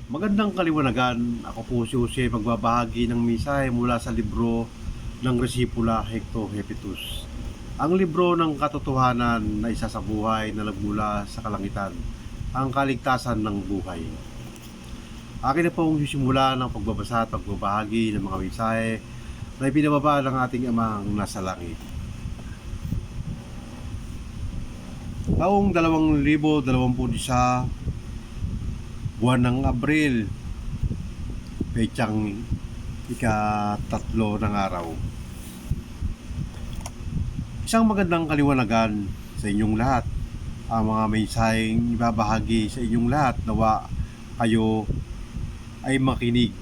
Magandang kaliwanagan, ako po si Jose magbabahagi ng mensahe mula sa libro ng Resipula Hecto Hepetus. Ang libro ng katotohanan na isa sa buhay na nagmula sa kalangitan, ang kaligtasan ng buhay. Akin na pong sisimula ng pagbabasa at pagbabahagi ng mga mensahe na ipinababa ng ating Amang nasa langit. Taong 2021, buwan ng Abril, petsang ika-3 ng araw. Isang magandang kaliwanagan sa inyong lahat. Ang mga mensaheng ibabahagi sa inyong lahat, nawa kayo ay makinig.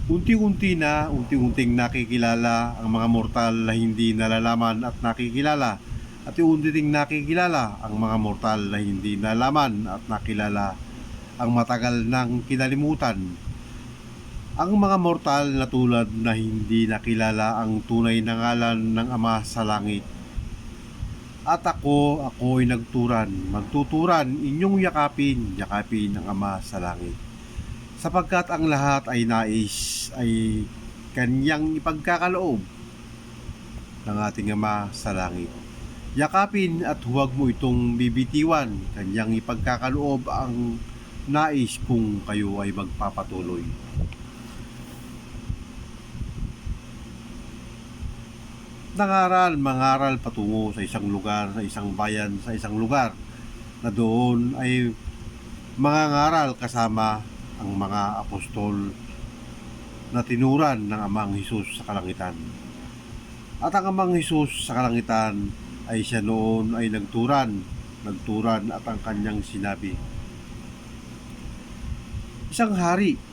Unti-unting nakikilala ang mga mortal na hindi nalalaman at nakikilala. At unti-unting nakikilala ang mga mortal na hindi nalaman at nakilala ang matagal nang kinalimutan. Ang mga mortal na tulad na hindi nakilala ang tunay na ngalan ng Ama sa langit. At ako'y magtuturan inyong yakapin ang Ama sa langit. Sapagkat ang lahat ay nais ay kanyang ipagkakaloob ng ating Ama sa langit. Yakapin at huwag mo itong bibitiwan, kanyang ipagkakaloob ang nais kung kayo ay magpapatuloy. Mangaral patungo sa isang lugar, sa isang bayan, sa isang lugar na doon ay mangangaral kasama ang mga apostol na tinuran ng Amang Hesus sa kalangitan. At ang Amang Hesus sa kalangitan ay siya noon ay nagturan at ang kanyang sinabi.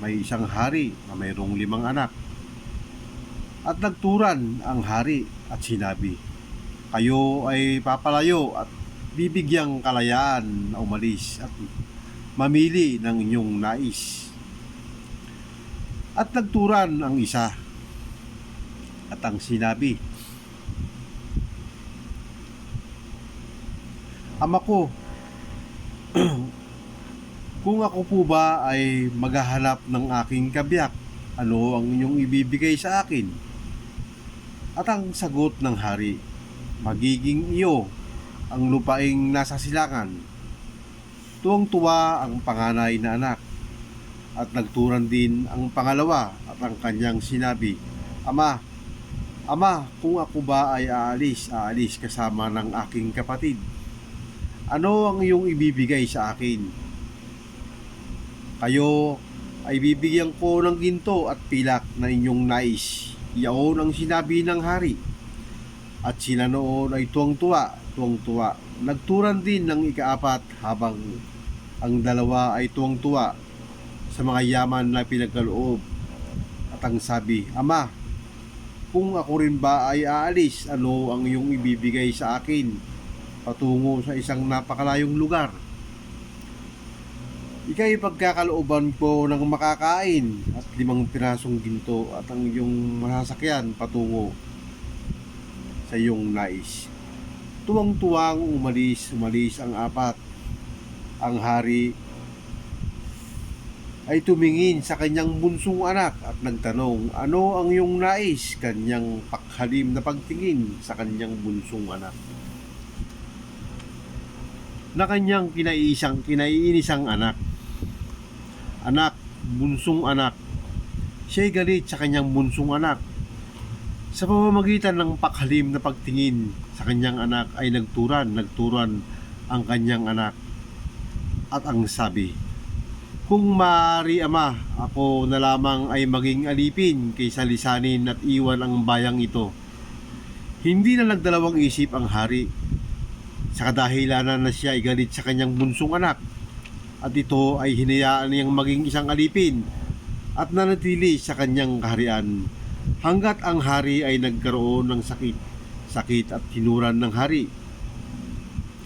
May isang hari na mayroong 5 anak. At nagturan ang hari at sinabi, kayo ay papalayo at bibigyang kalayaan na umalis at mamili ng inyong nais. At nagturan ang isa at ang sinabi, ama ko, kung ako po ba ay maghahanap ng aking kabiyak, ano ang inyong ibibigay sa akin? At ang sagot ng hari, magiging iyo ang lupaing nasa silangan. Tuwang-tuwa ang panganay na anak at nagturan din ang pangalawa at ang kanyang sinabi, Ama, kung ako ba ay aalis kasama ng aking kapatid. Ano ang iyong ibibigay sa akin? Kayo ay bibigyan ko ng ginto at pilak na inyong nais. Iyaon ang sinabi ng hari. At sila noon ay tuwang-tuwa. Nagturan din ng ika-4 habang ang dalawa ay tuwang-tuwa sa mga yaman na pinagkaloob. At ang sabi, Ama, kung ako rin ba ay aalis, ano ang iyong ibibigay sa akin patungo sa isang napakalayong lugar? Ika'y pagkakalooban ko ng makakain at 5 pirasong ginto at ang iyong masasakyan patungo sa iyong nais. Tuwang-tuwang umalis ang 4. Ang hari ay tumingin sa kanyang bunsong anak at nagtanong, ano ang iyong nais? Kanyang pakhalim na pagtingin sa kanyang bunsong anak na kanyang kinaiinisang anak, bunsong anak. Siya'y galit sa kanyang bunsong anak. Sa pamamagitan ng pakhalim na pagtingin sa kanyang anak ay nagturan ang kanyang anak. At ang sabi, kung maaari ama, ako na lamang ay maging alipin kaysa lisanin at iwan ang bayang ito. Hindi na nagdalawang isip ang hari sa kadahilanan na siya ay galit sa kanyang bunsong anak at ito ay hinayaan niyang maging isang alipin at nanatili sa kanyang kaharian hanggat ang hari ay nagkaroon ng sakit at tinuran ng hari,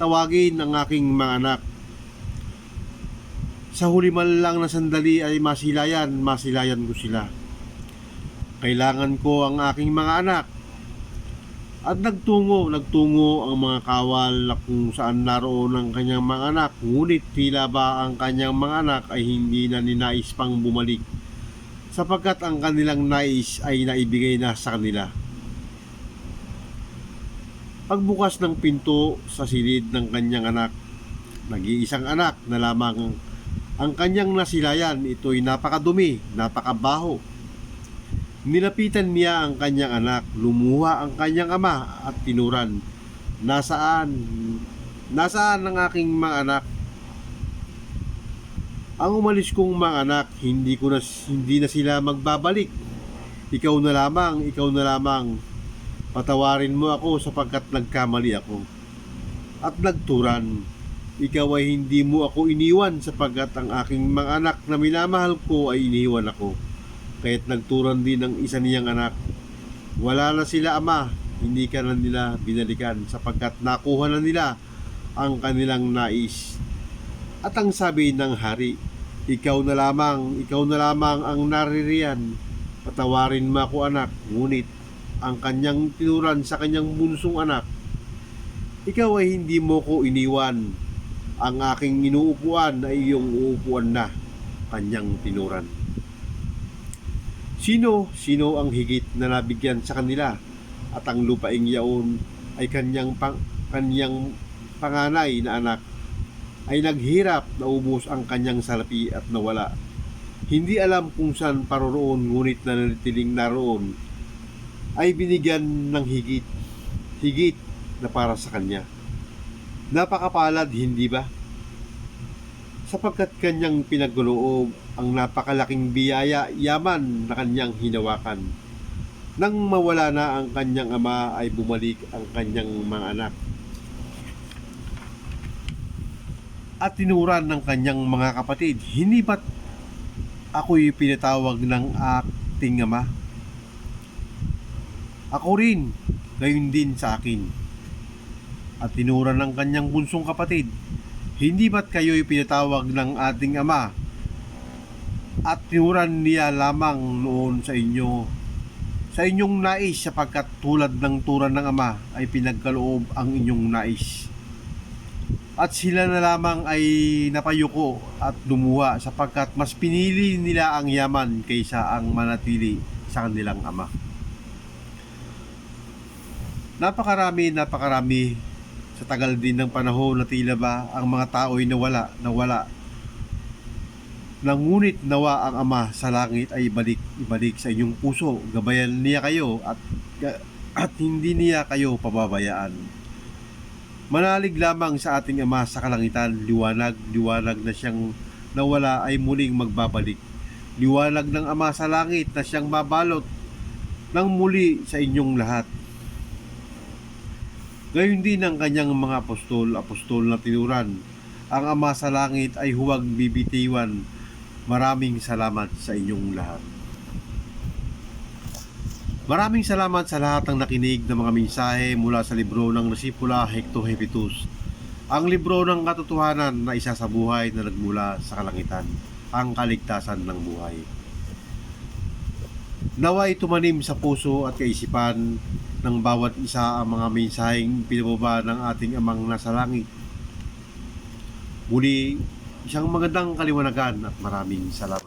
tawagin ang aking mga anak. Sa huli man lang na sandali ay masilayan ko sila. Kailangan ko ang aking mga anak. At nagtungo ang mga kawal na kung saan naroon ang kanyang mga anak, ngunit tila ba ang kanyang mga anak ay hindi na ninais pang bumalik, sapagkat ang kanilang nais ay naibigay na sa kanila. Pagbukas ng pinto sa silid ng kanyang anak, nag-iisang anak na lamang ang kanyang nasilayan, ito'y napakadumi, napakabaho. Nilapitan niya ang kanyang anak, lumuha ang kanyang ama at tinuran, "Nasaan? Nasaan ang aking mga anak? Ang umalis kong mga anak, hindi na sila magbabalik. Ikaw na lamang. Patawarin mo ako sapagkat nagkamali ako." At nagturan, "Ikaw ay hindi mo ako iniwan sapagkat ang aking mga anak na minamahal ko ay iniwan ako." Kaya't nagturan din ng isa niyang anak, "Wala na sila ama, hindi ka na nila binalikan sapagkat nakuha na nila ang kanilang nais." At ang sabi ng hari, ikaw na lamang ang naririyan. Patawarin mo ako anak." Ngunit ang kanyang tinuran sa kanyang bunsong anak, "Ikaw ay hindi mo ko iniwan. Ang aking inuupuan ay iyong uupuan na." Kanyang tinuran. Sino ang higit na nabigyan sa kanila, at ang lupaing yaon ay kanyang panganay na anak ay naghirap, naubos ang kanyang salapi at nawala. Hindi alam kung saan paroroon, ngunit nanatiling naroon ay binigyan ng higit na para sa kanya. Napakapalad, hindi ba? Sapagkat kanyang pinagkaloob ang napakalaking biyaya, yaman na kanyang hinawakan. Nang mawala na ang kanyang ama ay bumalik ang kanyang mga anak at tinuran ng kanyang mga kapatid, "Hindi ba't ako'y pinatawag ng ating ama? Ako rin, gayon din sa akin." At tinuran ng kanyang bunsong kapatid, "Hindi ba't kayo'y pinatawag ng ating ama?" At tinuran niya lamang noon sa inyong nais, sapagkat tulad ng turan ng ama ay pinagkaloob ang inyong nais. At sila na lamang ay napayuko at lumuha, sapagkat mas pinili nila ang yaman kaysa ang manatili sa kanilang ama. Napakarami sa tagal din ng panahon na tila ba ang mga tao'y nawala. Ngunit nawa ang Ama sa langit ay ibalik sa inyong puso. Gabayan niya kayo at hindi niya kayo pababayaan. Manalig lamang sa ating Ama sa kalangitan, liwanag na siyang nawala ay muling magbabalik. Liwanag ng Ama sa langit na siyang babalot ng muli sa inyong lahat. Gayon din ang kanyang mga apostol na tinuran. Ang Ama sa langit ay huwag bibitiwan. Maraming salamat sa inyong lahat. Maraming salamat sa lahat ng nakinig ng mga mensahe mula sa libro ng Disipula Hecto Hepetus, ang libro ng katotohanan na isa sa buhay na nagmula sa kalangitan, ang kaligtasan ng buhay. Naway tumanim sa puso at kaisipan ng bawat isa ang mga mensaheng pinababa ng ating Amang nasa langit. Muli, isang magandang kaliwanagan at maraming salamat.